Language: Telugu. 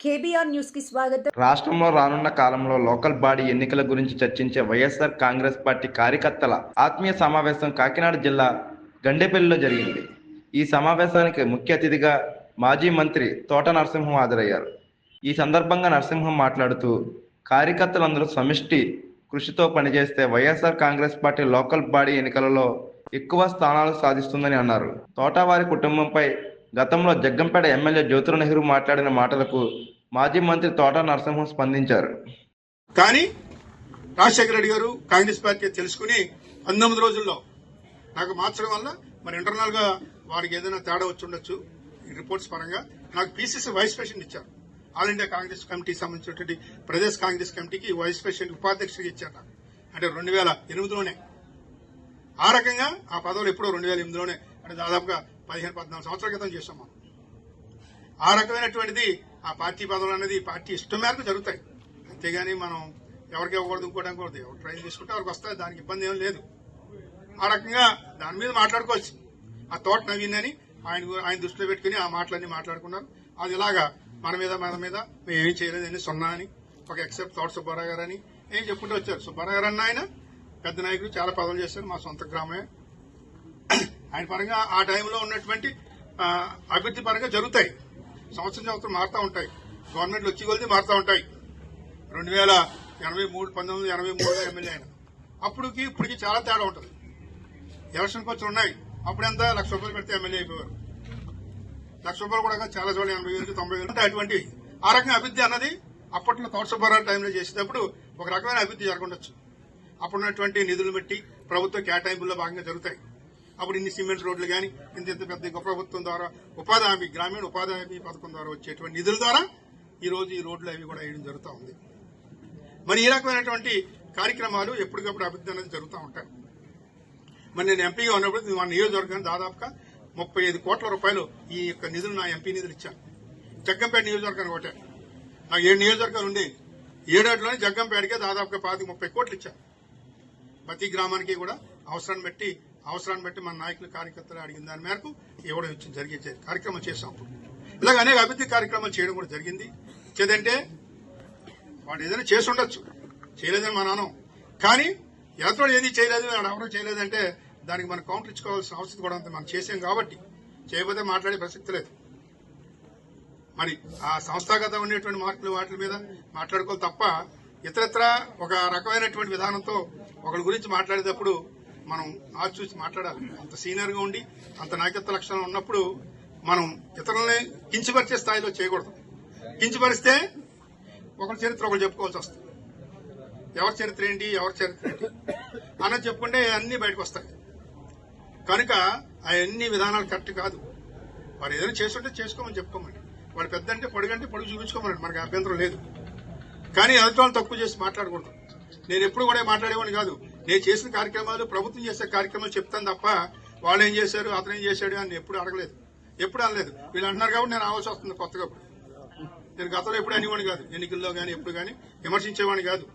కేబీఆర్ న్యూస్ కి స్వాగతం. రాష్ట్రంలో రానున్న కాలంలో లోకల్ బాడీ ఎన్నికల గురించి చర్చించే వైఎస్ఆర్ కాంగ్రెస్ పార్టీ కార్యకర్తల ఆత్మీయ సమావేశం కాకినాడ జిల్లా గండేపల్లిలో జరిగింది. ఈ సమావేశానికి ముఖ్య అతిథిగా మాజీ మంత్రి తోట నరసింహం హాజరయ్యారు. ఈ సందర్భంగా నరసింహం మాట్లాడుతూ కార్యకర్తలందరూ సమిష్టి కృషితో పనిచేస్తే YSR Congress party local body ఎన్నికలలో ఎక్కువ స్థానాలు సాధిస్తుందని అన్నారు. తోట వారి కుటుంబంపై గతంలో జగ్గంపేట ఎమ్మెల్యే జ్యోతుల నెహ్రూ మాట్లాడిన మాటలకు మాజీ మంత్రి తోట నరసింహం స్పందించారు. కానీ రాజశేఖర రెడ్డి గారు కాంగ్రెస్ పార్టీ తెలుసుకుని 19 రోజుల్లో నాకు మార్చడం వల్ల మరి ఇంటర్నల్ గా వారికి ఏదైనా తేడా వచ్చి ఉండొచ్చు. ఈ రిపోర్ట్స్ పరంగా నాకు పీసీసీ వైస్ ప్రెసిడెంట్ ఇచ్చారు. ఆల్ ఇండియా కాంగ్రెస్ కమిటీకి సంబంధించినటువంటి ప్రదేశ్ కాంగ్రెస్ కమిటీకి వైస్ ప్రెసిడెంట్ ఉపాధ్యక్షుడికి ఇచ్చారు. అంటే 2008లోనే ఆ రకంగా ఆ పదవులు ఎప్పుడో 2008లోనే అంటే దాదాపుగా 15-14 సంవత్సరాల క్రితం చేశాం మనం. ఆ రకమైనటువంటిది ఆ పార్టీ పదవులు అనేది పార్టీ ఇష్టం మేరకు జరుగుతాయి. అంతేగాని మనం ఎవరికి ఇవ్వకూడదు ఇంకోవడానికి కూడదు. ఎవరు ట్రైన్ తీసుకుంటే ఎవరికి వస్తాయి, దానికి ఇబ్బంది ఏం లేదు. ఆ రకంగా దాని మీద మాట్లాడుకోవచ్చు. ఆ తోట నవీన్ అని ఆయన దృష్టిలో పెట్టుకుని ఆ మాటలన్నీ మాట్లాడుకున్నారు. అది ఇలాగా మన మీద మేము ఏం చేయలేదని సున్నా అని ఒక ఎక్సెప్ట్ తోట సుబ్బారావు గారు అని ఏం చెప్పుకుంటూ వచ్చారు. సుబ్బారావు గారు అన్న ఆయన పెద్ద నాయకుడు, చాలా పదవులు చేశారు, మా సొంత గ్రామే. ఆయన పరంగా ఆ టైంలో ఉన్నటువంటి అభివృద్ధి పరంగా జరుగుతాయి. సంవత్సరం మారుతూ ఉంటాయి. గవర్నమెంట్లు వచ్చి కొలిది మారుతూ ఉంటాయి. 1983 ఎమ్మెల్యే ఆయన అప్పటికి ఇప్పటికి చాలా తేడా ఉంటుంది. ఎలక్షన్ ఖర్చులు ఉన్నాయి. అప్పుడెంత ₹1,00,000 పెడితే ఎమ్మెల్యే అయిపోయారు. ₹1,00,000 కూడా చాలా చోట్ల 80,000 90,000 అంటే అటువంటి ఆ రకంగా అభివృద్ధి అన్నది అప్పట్లో తోట సుబ్బారావు టైంలో చేసేటప్పుడు ఒక రకమైన అభివృద్ధి జరగఉండొచ్చు. అప్పుడున్నటువంటి నిధులు బట్టి ప్రభుత్వ కేటాయింపుల్లో భాగంగా జరుగుతాయి. అప్పుడు ఇన్ని సిమెంట్ రోడ్లు కానీ ఇంత పెద్ద ప్రభుత్వం ద్వారా ఉపాధి హామీ గ్రామీణ ఉపాధి హామీ పథకం ద్వారా వచ్చేటువంటి నిధుల ద్వారా ఈ రోజు ఈ రోడ్లు అవి కూడా వేయడం జరుగుతూ ఉంది. మరి ఈ రకమైనటువంటి కార్యక్రమాలు ఎప్పటికప్పుడు అభివృద్ధి అనేది జరుగుతూ ఉంటాయి. మరి నేను ఎంపీగా ఉన్నప్పుడు మా నియోజకవర్గానికి దాదాపుగా ₹35 కోట్ల ఈ యొక్క నిధులు నా ఎంపీ నిధులు ఇచ్చాను. జగ్గంపేట నియోజకవర్గానికి ఒకటే నాకు 7 నియోజకవర్గాలు ఉండేవి. 7 జగ్గంపేటకే దాదాపుగా 30 కోట్లు ఇచ్చాను. ప్రతి గ్రామానికి కూడా అవసరాన్ని బట్టి మన నాయకులు కార్యకర్తలు అడిగిన దాని మేరకు ఇవ్వడం జరిగే కార్యక్రమం చేశాం. ఇలాగ అనేక అభివృద్ధి కార్యక్రమాలు చేయడం కూడా జరిగింది. చేదంటే వాడు ఏదైనా చేసి ఉండొచ్చు, చేయలేదని మన అనం. కానీ ఎవరో ఏది చేయలేదు, వాడు ఎవరో చేయలేదంటే దానికి మనం కౌంటర్ ఇచ్చుకోవాల్సిన అవసరం కూడా ఉంది. మనం చేసాం కాబట్టి చేయకపోతే మాట్లాడే ప్రసక్తి లేదు. మరి ఆ సంస్థాగత ఉండేటువంటి మార్కులు వాటి మీద మాట్లాడుకోవాలి తప్ప ఇతరత్ర ఒక రకమైనటువంటి విధానంతో ఒకరి గురించి మాట్లాడేటప్పుడు మనం చూసి మాట్లాడాలి. అంత సీనియర్ గా ఉండి అంత నాయకత్వ లక్షణాలు ఉన్నప్పుడు మనం ఇతరులని కించపరిచే స్థాయిలో చేయకూడదు. కించపరిస్తే ఒకరి చరిత్ర ఒకరు చెప్పుకోవాల్సి వస్తుంది. ఎవరి చరిత్ర ఏంటి అన్నది చెప్పుకుంటే అన్ని బయటకు వస్తాయి. కనుక అవన్నీ విధానాలు కరెక్ట్ కాదు. వారు ఏదైనా చేస్తుంటే చేసుకోమని చెప్పుకోమని, వాడు పెద్ద అంటే పొడుగు చూపించుకోమని మనకు అభ్యంతరం లేదు. కానీ ఎదుటి తక్కువ చేసి మాట్లాడకూడదు. నేను ఎప్పుడు కూడా మాట్లాడేవాడిని కాదు. నేను చేసిన కార్యక్రమాలు, ప్రభుత్వం చేసే కార్యక్రమాలు చెప్తాను తప్ప వాళ్ళు ఏం చేశారు అతను ఏం చేశాడు అని ఎప్పుడు అడగలేదు, ఎప్పుడు అనలేదు. వీళ్ళు అంటున్నారు కాబట్టి నేను ఆవాల్సి వస్తుంది కొత్తగా. నేను గతంలో ఎప్పుడు అనేవాడిని కాదు, ఎన్నికల్లో కానీ ఎప్పుడు కానీ విమర్శించేవాడిని కాదు.